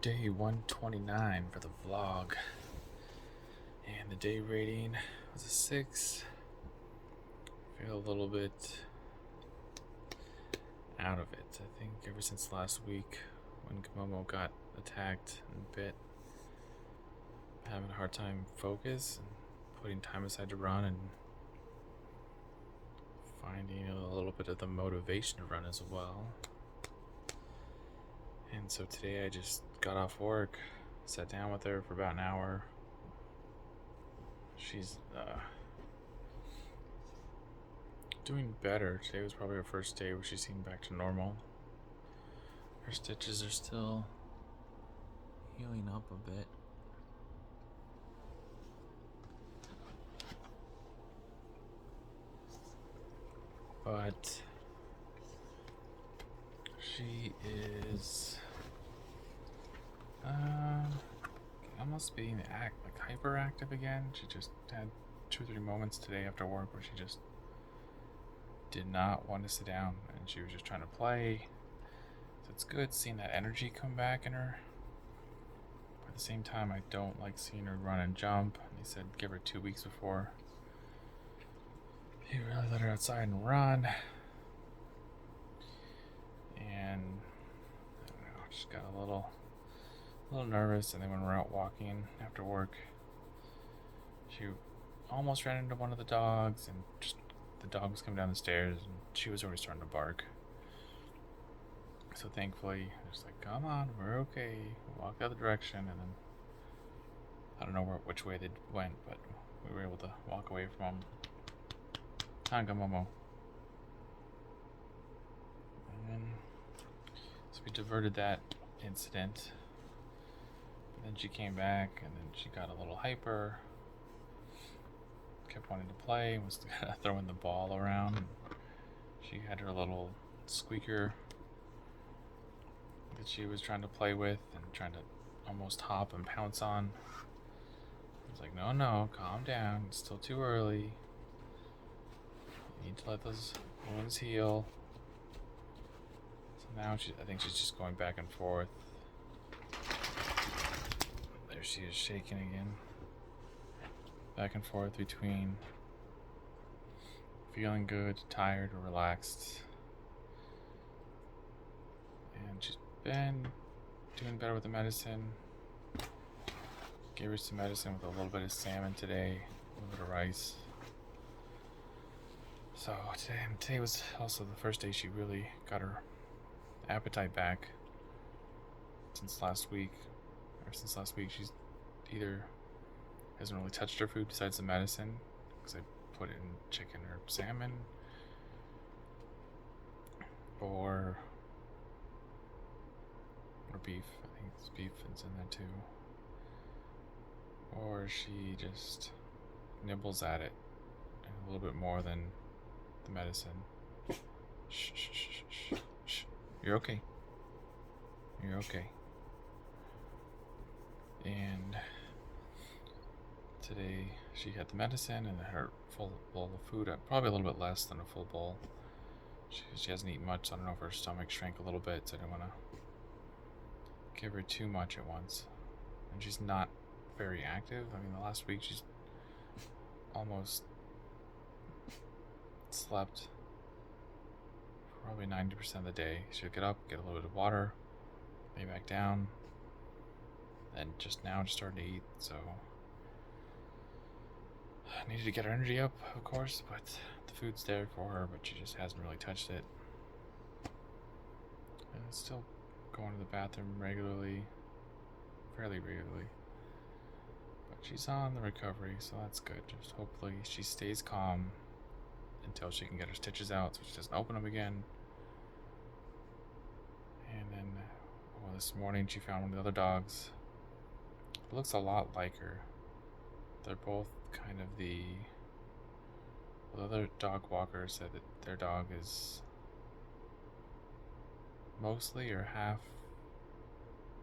Day 129 for the vlog, and the day rating was a 6. Feel a little bit out of it. I think ever since last week when Komomo got attacked and bit, I'm having a hard time focus and putting time aside to run and finding a little bit of the motivation to run as well. And so today I just got off work, sat down with her for about an hour. She's doing better. Today was probably her first day where she seemed back to normal. Her stitches are still healing up a bit. But she is almost being hyperactive again. She just had 2 or 3 moments today after work where she just did not want to sit down and she was just trying to play. So it's good seeing that energy come back in her. But at the same time, I don't like seeing her run and jump. They said give her 2 weeks before you really let her outside and run. And I don't know, just got a little nervous. And then when we're out walking after work, she almost ran into one of the dogs, and just the dog was coming down the stairs and she was already starting to bark. So thankfully, I was like, come on, we're okay. We walked the other direction, and then I don't know which way they went, but we were able to walk away from them. Hanga Momo. And so we diverted that incident. But then she came back, and then she got a little hyper. Kept wanting to play, was throwing the ball around. She had her little squeaker that she was trying to play with and trying to almost hop and pounce on. I was like, no, calm down. It's still too early. You need to let those wounds heal. So now I think she's just going back and forth. There she is, shaking again. Back and forth between feeling good, tired, or relaxed. And she's been doing better with the medicine. Gave her some medicine with a little bit of salmon today, a little bit of rice. So today was also the first day she really got her appetite back. Since last week she's either hasn't really touched her food besides the medicine, because I put in chicken or salmon, or beef. I think it's beef that's in there too. Or she just nibbles at it a little bit more than the medicine. Shh. You're okay. And today she had the medicine and her full bowl of food, probably a little bit less than a full bowl. She hasn't eaten much, so I don't know if her stomach shrank a little bit, so I didn't want to give her too much at once. And she's not very active. I mean, the last week she's almost slept probably 90% of the day. She'll get up, get a little bit of water, lay back down, and just now just starting to eat. So I needed to get her energy up, of course, but the food's there for her, but she just hasn't really touched it. And it's still going to the bathroom fairly regularly. But she's on the recovery, so that's good. Just hopefully she stays calm until she can get her stitches out so she doesn't open them again. And then, this morning she found one of the other dogs. It looks a lot like her. They're both kind of the other dog walker said that their dog is mostly or half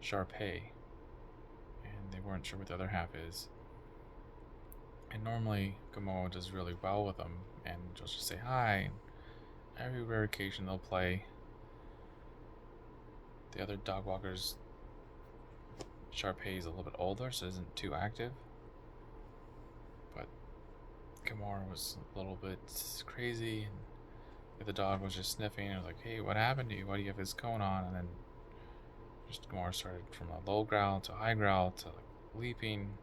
Shar-Pei, and they weren't sure what the other half is. And normally Komomo does really well with them, and she'll just say hi. Every rare occasion they'll play. The other dog walkers Sharpay is a little bit older, so isn't too active. But Gamora was a little bit crazy, and the dog was just sniffing. And was like, "Hey, what happened to you? Why do you have this going on?" And then just Gamora started from a low growl to a high growl to like leaping.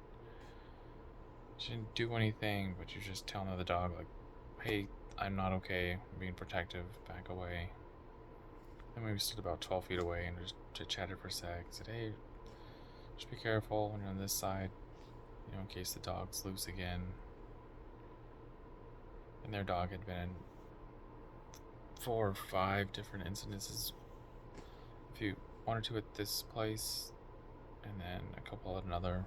She didn't do anything, but you're just telling the dog like, "Hey, I'm not okay. I'm being protective. Back away." Then we stood about 12 feet away and just chit-chatted for a sec. Said, "Hey, just be careful when you're on this side, in case the dog's loose again." And their dog had been in 4 or 5 different incidences. One or two at this place, and then a couple at another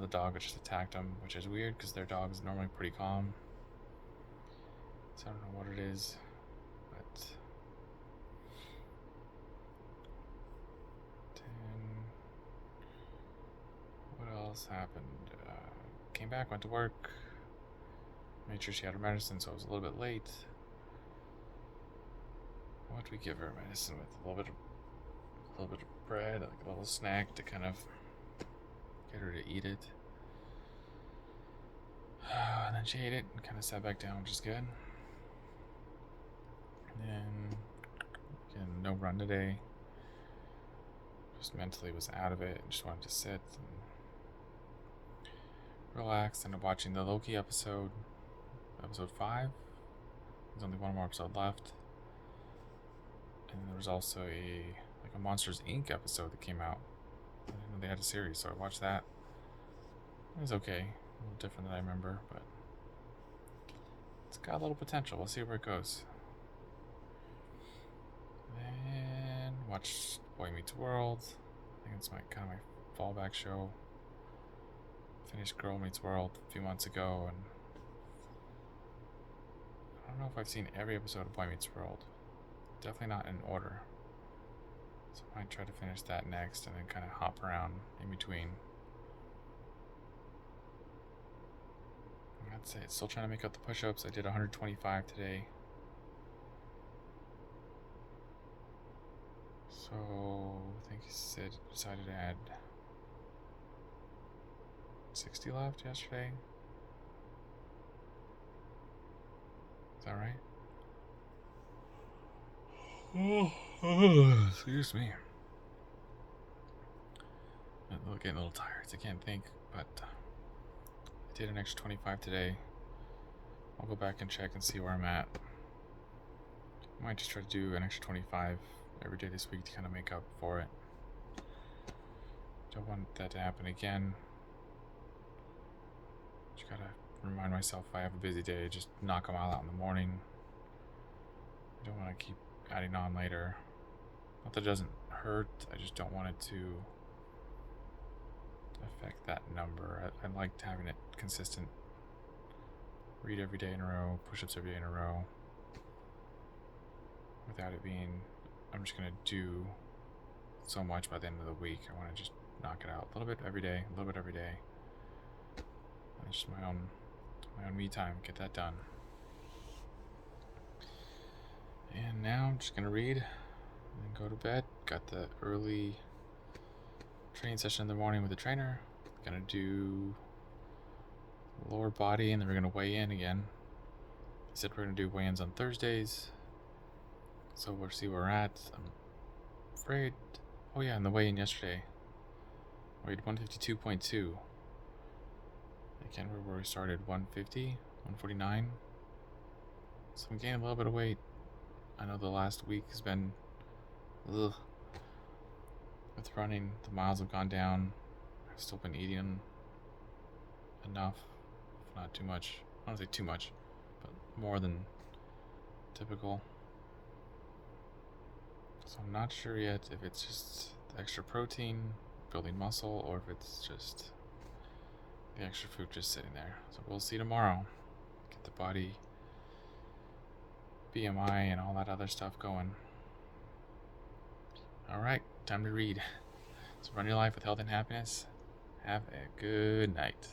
dog that just attacked them, which is weird because their dog is normally pretty calm. So I don't know what it is, but what else happened? Came back, went to work, made sure she had her medicine, so I was a little bit late. What did we give her medicine with? A little bit of bread, like a little snack to kind of get her to eat it. And then she ate it and kind of sat back down, which is good. And then, again, no run today. Just mentally was out of it and just wanted to sit and relax. And watching the Loki episode 5. There's only one more episode left. And there was also a Monsters Inc. episode that came out. I didn't know they had a series, so I watched that. It was okay. A little different than I remember, but it's got a little potential. We'll see where it goes. Then watched Boy Meets World. I think it's my fallback show. Finished Girl Meets World a few months ago, and I don't know if I've seen every episode of Boy Meets World. Definitely not in order. So I might try to finish that next and then kind of hop around in between. That's it. Still trying to make up the push-ups. I did 125 today. So I think he decided to add 60 left yesterday. Is that right? Excuse me. I'm getting a little tired, so I can't think, but I did an extra 25 today. I'll go back and check and see where I'm at. I might just try to do an extra 25 every day this week to kind of make up for it. Don't want that to happen again. Just gotta remind myself if I have a busy day, just knock them all out in the morning. I don't want to keep adding on later. Not that it doesn't hurt, I just don't want it to affect that number. I liked having it consistent. Read every day in a row, push-ups every day in a row. Without it being, I'm just going to do so much by the end of the week. I want to just knock it out a little bit every day, a little bit every day. And it's just my own me time, get that done. And now I'm just going to read and go to bed. Got the early training session in the morning with the trainer. Gonna do lower body, and then we're gonna weigh in again. He said we're gonna do weigh-ins on Thursdays, so we'll see where we're at. I'm afraid. Oh yeah, and the weigh-in yesterday, weighed 152.2. I can't remember where we started. 150, 149. So I'm gaining a little bit of weight. I know the last week has been ugh. With running, the miles have gone down. I've still been eating enough, if not too much. I don't say too much, but more than typical. So I'm not sure yet if it's just the extra protein, building muscle, or if it's just the extra food just sitting there. So we'll see tomorrow. Get the body, BMI, and all that other stuff going. Alright, time to read. So run your life with health and happiness. Have a good night.